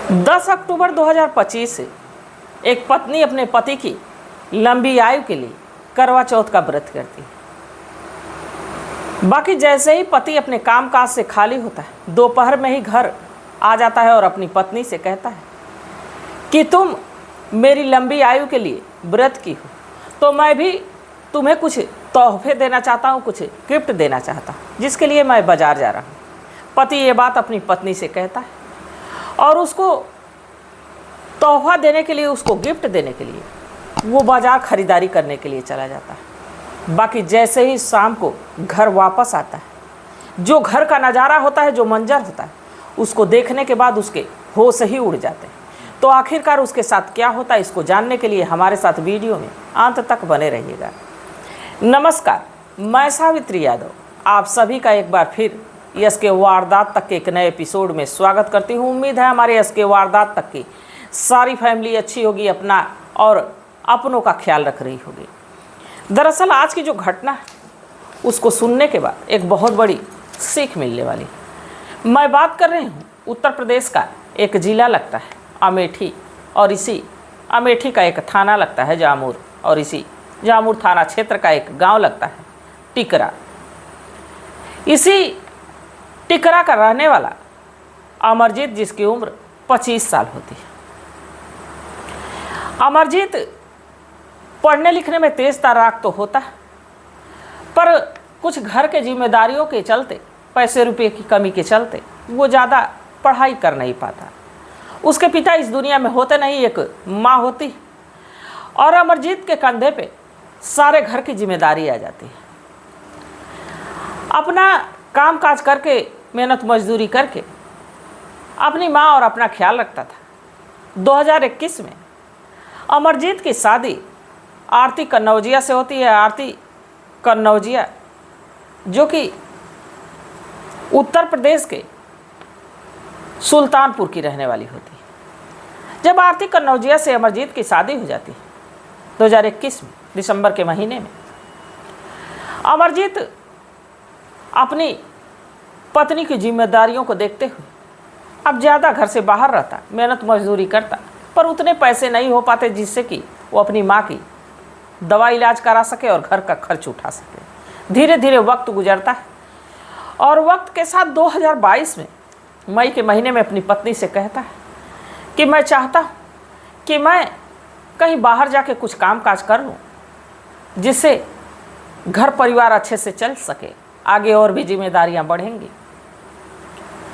10 अक्टूबर 2025 से एक पत्नी अपने पति की लंबी आयु के लिए करवा चौथ का व्रत करती है। बाकी जैसे ही पति अपने कामकाज से खाली होता है, दोपहर में ही घर आ जाता है और अपनी पत्नी से कहता है कि तुम मेरी लंबी आयु के लिए व्रत की हो, तो मैं भी तुम्हें कुछ तोहफे देना चाहता हूँ, कुछ गिफ्ट देना चाहता हूँ, जिसके लिए मैं बाजार जा रहा हूँ। पति ये बात अपनी पत्नी से कहता है और उसको तोहफा देने के लिए, उसको गिफ्ट देने के लिए वो बाज़ार ख़रीदारी करने के लिए चला जाता है। बाकी जैसे ही शाम को घर वापस आता है, जो घर का नज़ारा होता है, जो मंजर होता है, उसको देखने के बाद उसके होश ही उड़ जाते हैं। तो आखिरकार उसके साथ क्या होता है, इसको जानने के लिए हमारे साथ वीडियो में अंत तक बने रहिएगा। नमस्कार, मैं सावित्री यादव आप सभी का एक बार फिर यस के वारदात तक के एक नए एपिसोड में स्वागत करती हूँ। उम्मीद है हमारे यस के वारदात तक की सारी फैमिली अच्छी होगी, अपना और अपनों का ख्याल रख रही होगी। दरअसल आज की जो घटना है उसको सुनने के बाद एक बहुत बड़ी सीख मिलने वाली। मैं बात कर रही हूँ उत्तर प्रदेश का एक ज़िला लगता है अमेठी, और इसी अमेठी का एक थाना लगता है जामुर, और इसी जामुर थाना क्षेत्र का एक गांव लगता है टिकरा। इसी टिकरा का रहने वाला अमरजीत, जिसकी उम्र 25 साल होती है। अमरजीत पढ़ने लिखने में तेज़ तर्राक तो होता है, पर कुछ घर के जिम्मेदारियों के चलते, पैसे रुपये की कमी के चलते वो ज़्यादा पढ़ाई कर नहीं पाता। उसके पिता इस दुनिया में होते नहीं, एक माँ होती, और अमरजीत के कंधे पे सारे घर की जिम्मेदारी आ जाती है। अपना काम काज करके, मेहनत मजदूरी करके अपनी माँ और अपना ख्याल रखता था। 2021 में अमरजीत की शादी आरती कन्नौजिया से होती है। आरती कन्नौजिया जो कि उत्तर प्रदेश के सुल्तानपुर की रहने वाली होती है। जब आरती कन्नौजिया से अमरजीत की शादी हो जाती है 2021 में दिसंबर के महीने में, अमरजीत अपनी पत्नी की जिम्मेदारियों को देखते हुए अब ज़्यादा घर से बाहर रहता, मेहनत मजदूरी करता, पर उतने पैसे नहीं हो पाते जिससे कि वो अपनी माँ की दवा इलाज करा सके और घर का खर्च उठा सके। धीरे धीरे वक्त गुजरता है और वक्त के साथ 2022 में मई के महीने में अपनी पत्नी से कहता है कि मैं चाहता हूँ कि मैं कहीं बाहर जाके कुछ काम काज कर लूँ, जिससे घर परिवार अच्छे से चल सके, आगे और भी जिम्मेदारियाँ बढ़ेंगी।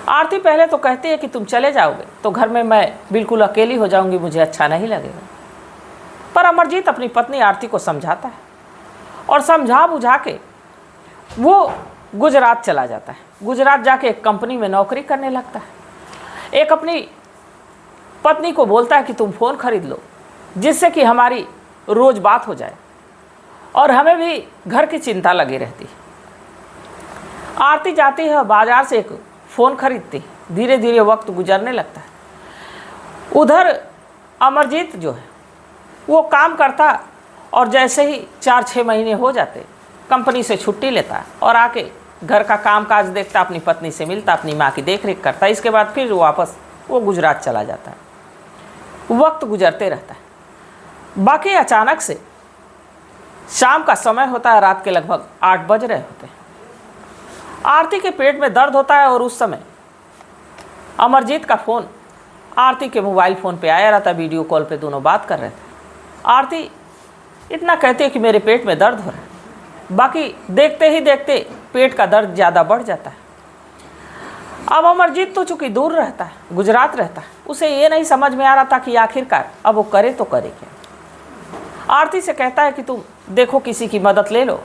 आरती पहले तो कहती है कि तुम चले जाओगे तो घर में मैं बिल्कुल अकेली हो जाऊंगी, मुझे अच्छा नहीं लगेगा। पर अमरजीत अपनी पत्नी आरती को समझाता है और समझा बुझा के वो गुजरात चला जाता है। गुजरात जाके एक कंपनी में नौकरी करने लगता है। एक अपनी पत्नी को बोलता है कि तुम फ़ोन खरीद लो, जिससे कि हमारी रोज़ बात हो जाए और हमें भी घर की चिंता लगी रहती है। आरती जाती है और बाज़ार से एक फ़ोन खरीदती है। धीरे धीरे वक्त गुजरने लगता है। उधर अमरजीत जो है वो काम करता, और जैसे ही 4-6 महीने हो जाते कंपनी से छुट्टी लेता और आके घर का काम काज देखता, अपनी पत्नी से मिलता, अपनी माँ की देख रेख करता। इसके बाद फिर वापस वो गुजरात चला जाता है। वक्त गुजरते रहता है। बाकी अचानक से शाम का समय होता है, रात के लगभग 8 बज रहे होते हैं। आरती के पेट में दर्द होता है और उस समय अमरजीत का फ़ोन आरती के मोबाइल फ़ोन पे आया रहता। वीडियो कॉल पे दोनों बात कर रहे थे। आरती इतना कहती है कि मेरे पेट में दर्द हो रहा है। बाकी देखते ही देखते पेट का दर्द ज़्यादा बढ़ जाता है। अब अमरजीत तो चूँकि दूर रहता है, गुजरात रहता है, उसे ये नहीं समझ में आ रहा था कि आखिरकार अब वो करे तो करे क्या। आरती से कहता है कि तुम देखो, किसी की मदद ले लो,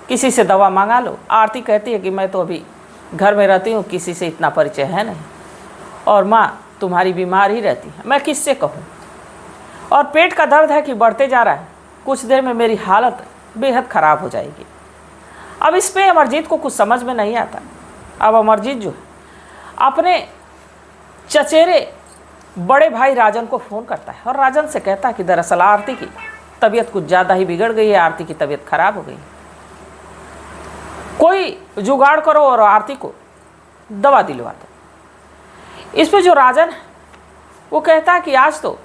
किसी से दवा मंगा लो। आरती कहती है कि मैं तो अभी घर में रहती हूँ, किसी से इतना परिचय है नहीं, और माँ तुम्हारी बीमार ही रहती है, मैं किससे कहूँ, और पेट का दर्द है कि बढ़ते जा रहा है, कुछ देर में मेरी हालत बेहद ख़राब हो जाएगी। अब इस पर अमरजीत को कुछ समझ में नहीं आता। अब अमरजीत जो है अपने चचेरे बड़े भाई राजन को फ़ोन करता है और राजन से कहता है कि दरअसल आरती की तबीयत कुछ ज़्यादा ही बिगड़ गई है, आरती की तबीयत ख़राब हो गई, कोई जुगाड़ करो और आरती को दवा दिलवा दो। इस पे जो राजन वो कहता है कि आज तो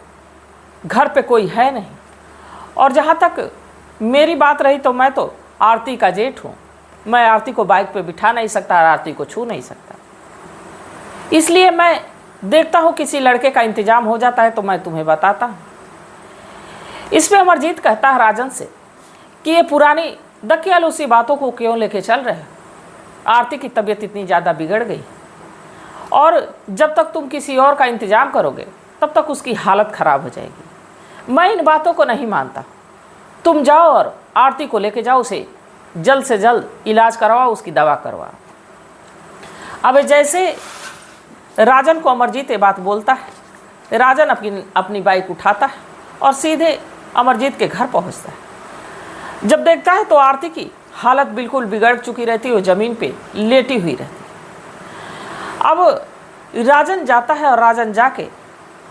घर पे कोई है नहीं, और जहाँ तक मेरी बात रही तो मैं तो आरती का जेठ हूँ, मैं आरती को बाइक पे बिठा नहीं सकता और आरती को छू नहीं सकता, इसलिए मैं देखता हूँ किसी लड़के का इंतजाम हो जाता है तो मैं तुम्हें बताता हूँ। इस पे अमरजीत कहता है राजन से कि ये पुरानी दकियालू सी बातों को क्यों लेके चल रहे हो, आरती की तबीयत इतनी ज़्यादा बिगड़ गई और जब तक तुम किसी और का इंतज़ाम करोगे तब तक उसकी हालत ख़राब हो जाएगी। मैं इन बातों को नहीं मानता, तुम जाओ और आरती को लेके जाओ, उसे जल्द से जल्द इलाज करवाओ, उसकी दवा करवाओ। अब जैसे राजन को अमरजीत ये बात बोलता है, राजन अपनी बाइक उठाता है और सीधे अमरजीत के घर पहुंचता है। जब देखता है तो आरती की हालत बिल्कुल बिगड़ चुकी रहती है, वो ज़मीन पे लेटी हुई रहती है। अब राजन जाता है और राजन जाके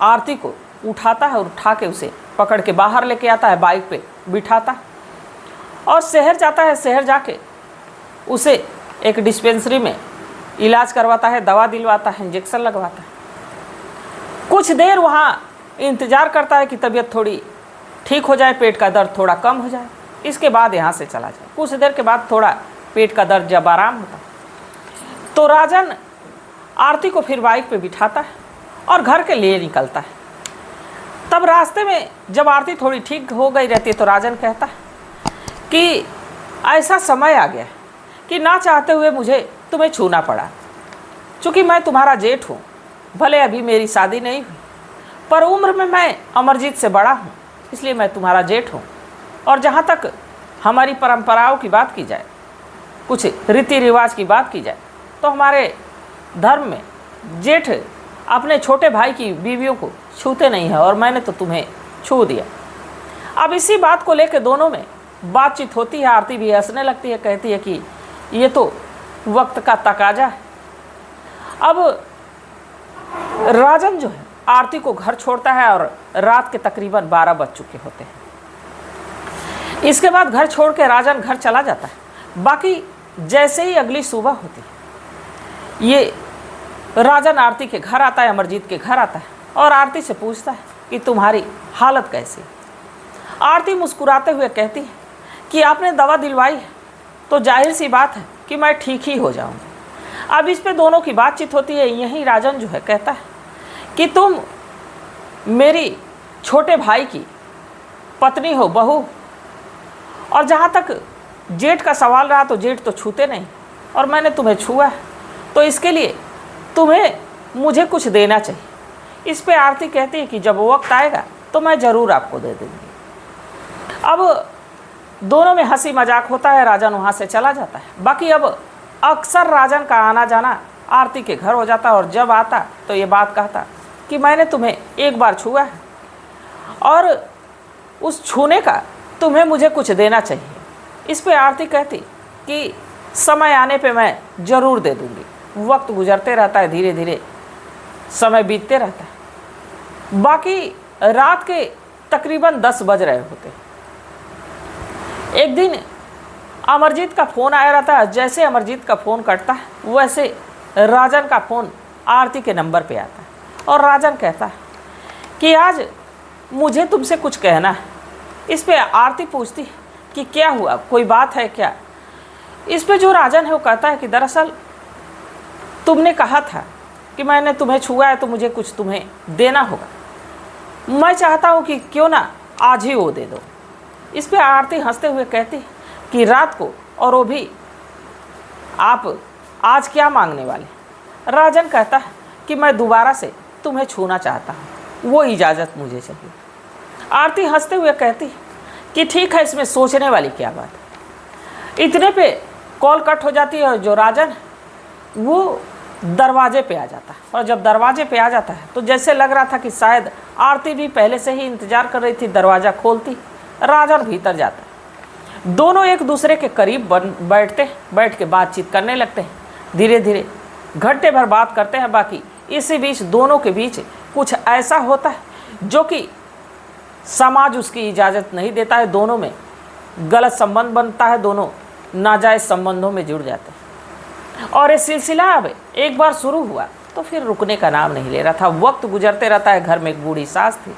आरती को उठाता है और उठा के उसे पकड़ के बाहर लेके आता है, बाइक पे बिठाता है और शहर जाता है। शहर जाके उसे एक डिस्पेंसरी में इलाज करवाता है, दवा दिलवाता है, इंजेक्शन लगवाता है। कुछ देर वहाँ इंतज़ार करता है कि तबीयत थोड़ी ठीक हो जाए, पेट का दर्द थोड़ा कम हो जाए, इसके बाद यहाँ से चला जाए। कुछ देर के बाद थोड़ा पेट का दर्द जब आराम होता तो राजन आरती को फिर बाइक पे बिठाता है और घर के लिए निकलता है। तब रास्ते में जब आरती थोड़ी ठीक हो गई रहती है तो राजन कहता है कि ऐसा समय आ गया कि ना चाहते हुए मुझे तुम्हें छूना पड़ा, चूँकि मैं तुम्हारा जेठ हूँ, भले अभी मेरी शादी नहीं हुई पर उम्र में मैं अमरजीत से बड़ा हूँ, इसलिए मैं तुम्हारा जेठ हूँ। और जहाँ तक हमारी परंपराओं की बात की जाए, कुछ रीति रिवाज की बात की जाए, तो हमारे धर्म में जेठ अपने छोटे भाई की बीवियों को छूते नहीं है और मैंने तो तुम्हें छू दिया। अब इसी बात को लेकर दोनों में बातचीत होती है। आरती भी हंसने लगती है, कहती है कि ये तो वक्त का तकाजा है। अब राजन जो है आरती को घर छोड़ता है और रात के तकरीबन 12 बज चुके होते हैं। इसके बाद घर छोड़ के राजन घर चला जाता है। बाकी जैसे ही अगली सुबह होती है, ये राजन आरती के घर आता है, अमरजीत के घर आता है और आरती से पूछता है कि तुम्हारी हालत कैसी है। आरती मुस्कुराते हुए कहती है कि आपने दवा दिलवाई है तो जाहिर सी बात है कि मैं ठीक ही हो जाऊंगी। अब इस पे दोनों की बातचीत होती है। यही राजन जो है कहता है कि तुम मेरी छोटे भाई की पत्नी हो, बहू, और जहाँ तक जेठ का सवाल रहा तो जेठ तो छूते नहीं और मैंने तुम्हें छुआ है, तो इसके लिए तुम्हें मुझे कुछ देना चाहिए। इस पे आरती कहती है कि जब वक्त आएगा तो मैं ज़रूर आपको दे दूँगी। अब दोनों में हंसी मजाक होता है, राजन वहाँ से चला जाता है। बाकी अब अक्सर राजन का आना जाना आरती के घर हो जाता और जब आता तो ये बात कहता कि मैंने तुम्हें एक बार छुआ है और उस छूने का तुम्हें मुझे कुछ देना चाहिए। इस पे आरती कहती कि समय आने पे मैं ज़रूर दे दूँगी। वक्त गुजरते रहता है, धीरे धीरे समय बीतते रहता है। बाकी रात के तकरीबन 10 बज रहे होते। एक दिन अमरजीत का फ़ोन आया रहता है। जैसे अमरजीत का फ़ोन कटता है वैसे राजन का फ़ोन आरती के नंबर पे आता है और राजन कहता है कि आज मुझे तुमसे कुछ कहना है। इस पे आरती पूछती है कि क्या हुआ, कोई बात है क्या। इस पे जो राजन है वो कहता है कि दरअसल तुमने कहा था कि मैंने तुम्हें छुआ है तो मुझे कुछ तुम्हें देना होगा, मैं चाहता हूँ कि क्यों ना आज ही वो दे दो। इस पे आरती हंसते हुए कहती कि रात को, और वो भी आप आज क्या मांगने वाले। राजन कहता है कि मैं दोबारा से तुम्हें छूना चाहता हूँ, वो इजाज़त मुझे चाहिए। आरती हंसते हुए कहती कि ठीक है, इसमें सोचने वाली क्या बात है। इतने पे कॉल कट हो जाती है और जो राजन वो दरवाजे पे आ जाता है और जब दरवाजे पे आ जाता है तो जैसे लग रहा था कि शायद आरती भी पहले से ही इंतज़ार कर रही थी। दरवाज़ा खोलती, राजन भीतर जाता है। दोनों एक दूसरे के करीब बैठ के बातचीत करने लगते हैं। धीरे धीरे घंटे भर बात करते हैं। बाकी इसी बीच दोनों के बीच कुछ ऐसा होता है जो कि समाज उसकी इजाज़त नहीं देता है। दोनों में गलत संबंध बनता है, दोनों नाजायज़ संबंधों में जुड़ जाते हैं। और ये सिलसिला अब एक बार शुरू हुआ तो फिर रुकने का नाम नहीं ले रहा था। वक्त गुजरते रहता है, घर में एक बूढ़ी सास थी,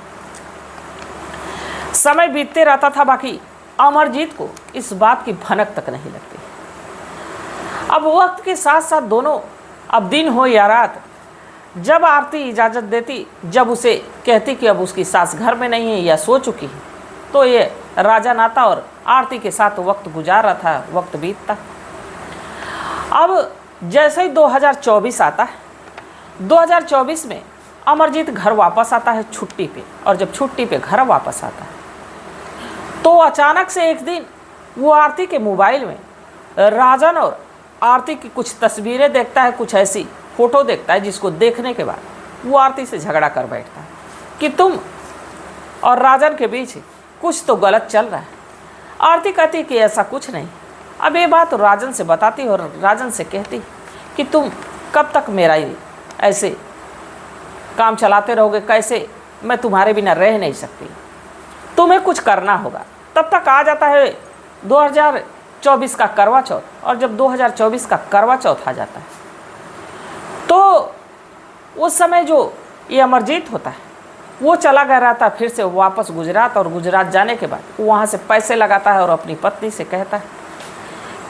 समय बीतते रहता था, बाकी अमरजीत को इस बात की भनक तक नहीं लगती। अब वक्त के साथ साथ दोनों, अब दिन हो या रात, जब आरती इजाज़त देती, जब उसे कहती कि अब उसकी सास घर में नहीं है या सो चुकी है, तो ये राजन आता और आरती के साथ वक्त गुजार रहा था, वक्त बीतता। अब जैसे ही 2024 आता है, 2024 में अमरजीत घर वापस आता है छुट्टी पे, और जब छुट्टी पे घर वापस आता है तो अचानक से एक दिन वो आरती के मोबाइल में राजन और आरती की कुछ तस्वीरें देखता है, कुछ ऐसी फ़ोटो देखता है जिसको देखने के बाद वो आरती से झगड़ा कर बैठता है कि तुम और राजन के बीच कुछ तो गलत चल रहा है। आरती कहती कि ऐसा कुछ नहीं। अब ये बात राजन से बताती और राजन से कहती कि तुम कब तक मेरा ही ऐसे काम चलाते रहोगे, कैसे मैं तुम्हारे बिना रह नहीं सकती, तुम्हें कुछ करना होगा। तब तक आ जाता है 2024 का करवा चौथ, और जब 2024 का करवा चौथ आ जाता है तो उस समय जो ये अमरजीत होता है वो चला गया रहता फिर से वापस गुजरात, और गुजरात जाने के बाद वो वहाँ से पैसे लगाता है और अपनी पत्नी से कहता है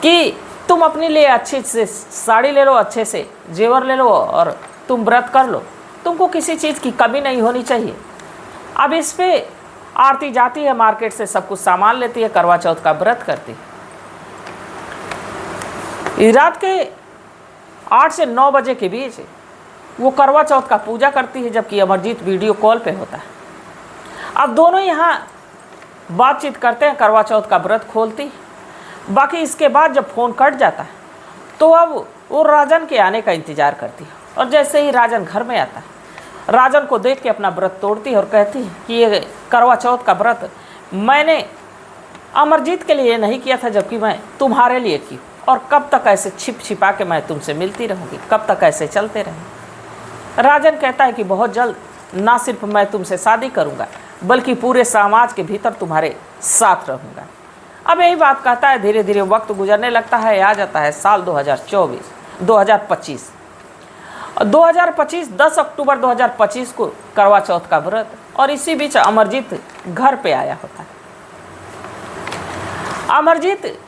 कि तुम अपने लिए अच्छी से साड़ी ले लो, अच्छे से जेवर ले लो और तुम व्रत कर लो, तुमको किसी चीज़ की कमी नहीं होनी चाहिए। अब इस पे आरती जाती है मार्केट से, सब कुछ सामान लेती है, करवा चौथ का व्रत करती है। रात के 8 से 9 बजे के बीच वो करवा चौथ का पूजा करती है, जबकि अमरजीत वीडियो कॉल पे होता है। अब दोनों यहाँ बातचीत करते हैं, करवा चौथ का व्रत खोलती। बाकी इसके बाद जब फ़ोन कट जाता है तो अब वो राजन के आने का इंतज़ार करती है, और जैसे ही राजन घर में आता है, राजन को देख के अपना व्रत तोड़ती है और कहती है कि ये करवा चौथ का व्रत मैंने अमरजीत के लिए नहीं किया था, जबकि मैं तुम्हारे लिए की, और कब तक ऐसे छिप छिपा के मैं तुमसे मिलती रहूँगी, कब तक ऐसे चलते रहें। राजन कहता है कि बहुत जल्द ना सिर्फ मैं तुमसे शादी करूँगा, बल्कि पूरे समाज के भीतर तुम्हारे साथ रहूँगा। अब यही बात कहता है, धीरे धीरे वक्त गुजरने लगता है, आ जाता है साल 2025। 10 अक्टूबर 2025 को करवा चौथ का व्रत, और इसी बीच अमरजीत घर पे आया होता है। अमरजीत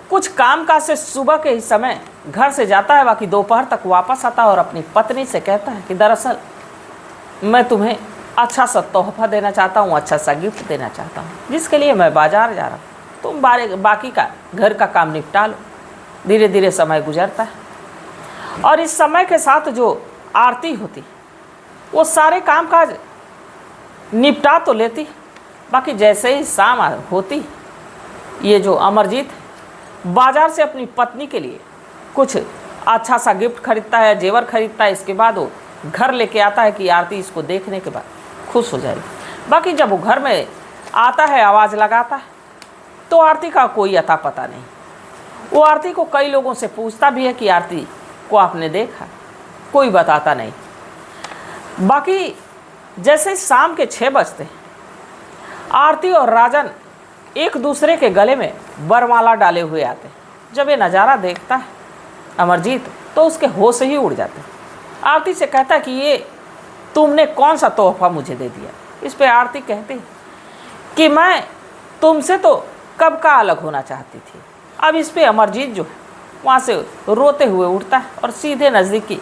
कुछ कामकाज से सुबह के ही समय घर से जाता है, बाकी दोपहर तक वापस आता है और अपनी पत्नी से कहता है कि दरअसल मैं तुम्हें अच्छा सा तोहफा देना चाहता हूँ, अच्छा सा गिफ्ट देना चाहता हूँ, जिसके लिए मैं बाज़ार जा रहा हूँ, तुम बाकी का घर का काम निपटा लो। धीरे धीरे समय गुजरता है, और इस समय के साथ जो आरती होती वो सारे काम काज निपटा तो लेती, बाकी जैसे ही शाम होती, ये जो अमरजीत बाज़ार से अपनी पत्नी के लिए कुछ अच्छा सा गिफ्ट खरीदता है, जेवर खरीदता है। इसके बाद वो घर लेके आता है कि आरती इसको देखने के बाद खुश हो जाएगी। बाकी जब वो घर में आता है, आवाज़ लगाता है, तो आरती का कोई अता पता नहीं। वो आरती को कई लोगों से पूछता भी है कि आरती को आपने देखा, कोई बताता नहीं। बाकी जैसे शाम के 6 बजते आरती और राजन एक दूसरे के गले में वरमाला डाले हुए आते। जब ये नज़ारा देखता है अमरजीत तो उसके होश ही उड़ जाते। आरती से कहता है कि ये तुमने कौन सा तोहफा मुझे दे दिया। इस पे आरती कहती कि मैं तुमसे तो कब का अलग होना चाहती थी। अब इस पे अमरजीत जो है वहाँ से रोते हुए उठता है और सीधे नज़दीकी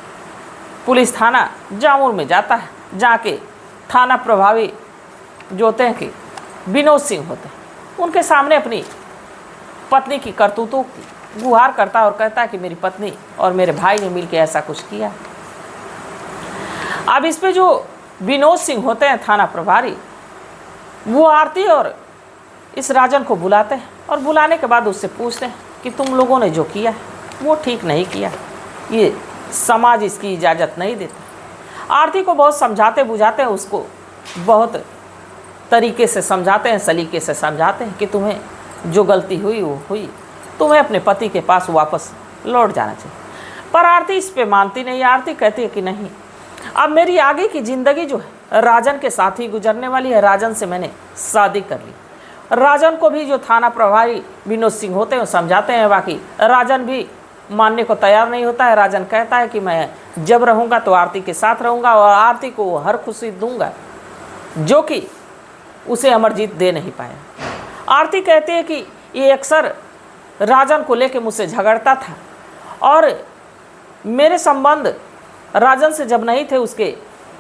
पुलिस थाना जामुन में जाता है। जाके थाना प्रभावी जो होते हैं कि विनोद सिंह होते हैं, उनके सामने अपनी पत्नी की करतूतों की गुहार करता है और कहता है कि मेरी पत्नी और मेरे भाई ने मिलकर ऐसा कुछ किया। अब इस पे जो विनोद सिंह होते हैं थाना प्रभारी, वो आरती और इस राजन को बुलाते हैं और बुलाने के बाद उससे पूछते हैं कि तुम लोगों ने जो किया वो ठीक नहीं किया, ये समाज इसकी इजाज़त नहीं देता। आरती को बहुत समझाते बुझाते हैं, उसको बहुत तरीके से समझाते हैं, सलीके से समझाते हैं कि तुम्हें जो गलती हुई वो हुई, तुम्हें अपने पति के पास वापस लौट जाना चाहिए। पर आरती इस पे मानती नहीं। आरती कहती है कि नहीं, अब मेरी आगे की ज़िंदगी जो है राजन के साथ ही गुजरने वाली है। राजन से मैंने शादी कर ली। राजन को भी जो थाना प्रभारी विनोद सिंह होते हैं समझाते हैं, बाकी राजन भी मानने को तैयार नहीं होता है। राजन कहता है कि मैं जब रहूँगा तो आरती के साथ रहूँगा और आरती को वो हर खुशी दूंगा जो कि उसे अमरजीत दे नहीं पाया। आरती कहती है कि ये अक्सर राजन को लेके मुझसे झगड़ता था और मेरे संबंध राजन से जब नहीं थे उसके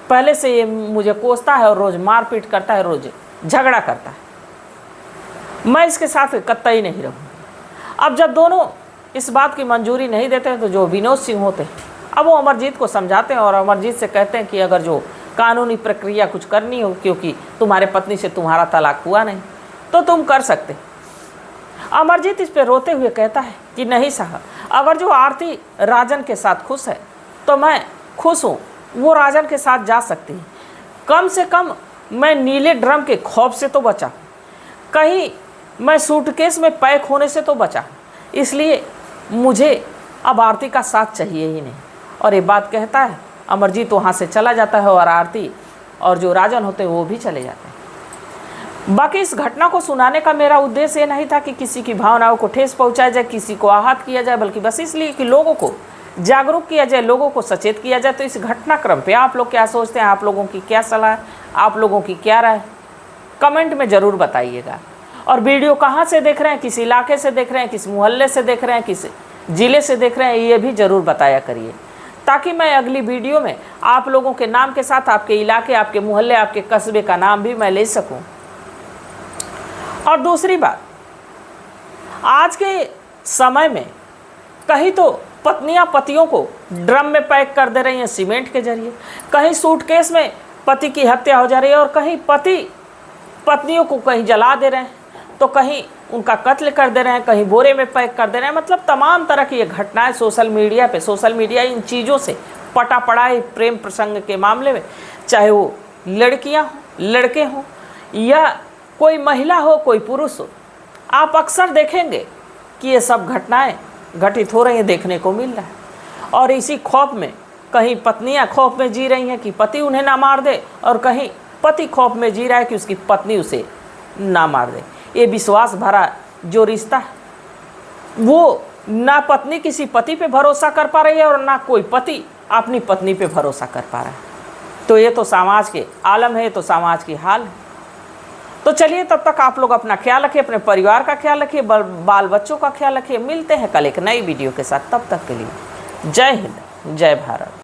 पहले से ये मुझे कोसता है और रोज़ मारपीट करता है, रोज़ झगड़ा करता है। मैं इसके साथ कतई नहीं रहूँगी। अब जब दोनों इस बात की मंजूरी नहीं देते हैं तो जो विनोद सिंह होते हैं अब वो अमरजीत को समझाते हैं और अमरजीत से कहते हैं कि अगर जो कानूनी प्रक्रिया कुछ करनी हो, क्योंकि तुम्हारे पत्नी से तुम्हारा तलाक हुआ नहीं, तो तुम कर सकते। अमरजीत इस पर रोते हुए कहता है कि नहीं साहब, अगर जो आरती राजन के साथ खुश है तो मैं खुश हूँ, वो राजन के साथ जा सकती है। कम से कम मैं नीले ड्रम के खौफ से तो बचा, कहीं मैं सूटकेस में पैक होने से तो बचा, इसलिए मुझे अब आरती का साथ चाहिए ही नहीं। और ये बात कहता है अमरजीत वहाँ से चला जाता है और आरती और जो राजन होते हैं वो भी चले जाते हैं। बाकी इस घटना को सुनाने का मेरा उद्देश्य ये नहीं था कि किसी की भावनाओं को ठेस पहुँचाया जाए, किसी को आहत किया जाए, बल्कि बस इसलिए कि लोगों को जागरूक किया जाए, लोगों को सचेत किया जाए। तो इस घटनाक्रम पे आप लोग क्या सोचते हैं, आप लोगों की क्या सलाह है, आप लोगों की क्या राय, कमेंट में ज़रूर बताइएगा। और वीडियो कहाँ से देख रहे हैं, किस इलाके से देख रहे हैं, किस मोहल्ले से देख रहे हैं, किस ज़िले से देख रहे हैं, ये भी ज़रूर बताया करिए, ताकि मैं अगली वीडियो में आप लोगों के नाम के साथ आपके इलाके, आपके मोहल्ले, आपके कस्बे का नाम भी मैं ले सकूं। और दूसरी बात, आज के समय में कहीं तो पत्नियां पतियों को ड्रम में पैक कर दे रही हैं सीमेंट के जरिए, कहीं सूटकेस में पति की हत्या हो जा रही है, और कहीं पति पत्नियों को कहीं जला दे रहे हैं, तो कहीं उनका कत्ल कर दे रहे हैं, कहीं बोरे में पैक कर दे रहे हैं। मतलब तमाम तरह की ये घटनाएं सोशल मीडिया इन चीज़ों से पटा पड़ा है। प्रेम प्रसंग के मामले में चाहे वो लड़कियां हों, लड़के हों, या कोई महिला हो, कोई पुरुष हो, आप अक्सर देखेंगे कि ये सब घटनाएं घटित हो रही हैं, देखने को मिल रहा है। और इसी खौफ में कहीं पत्नियां खौफ में जी रही हैं कि पति उन्हें ना मार दे, और कहीं पति खौफ में जी रहा है कि उसकी पत्नी उसे ना मार दे। ये विश्वास भरा जो रिश्ता है वो ना पत्नी किसी पति पे भरोसा कर पा रही है और ना कोई पति अपनी पत्नी पे भरोसा कर पा रहा है। तो ये तो समाज के आलम है, ये तो समाज की हाल है। तो चलिए, तब तक आप लोग अपना ख्याल रखिए, अपने परिवार का ख्याल रखिए, बाल बच्चों का ख्याल रखिए। मिलते हैं कल एक नई वीडियो के साथ, तब तक के लिए जय हिंद, जय भारत।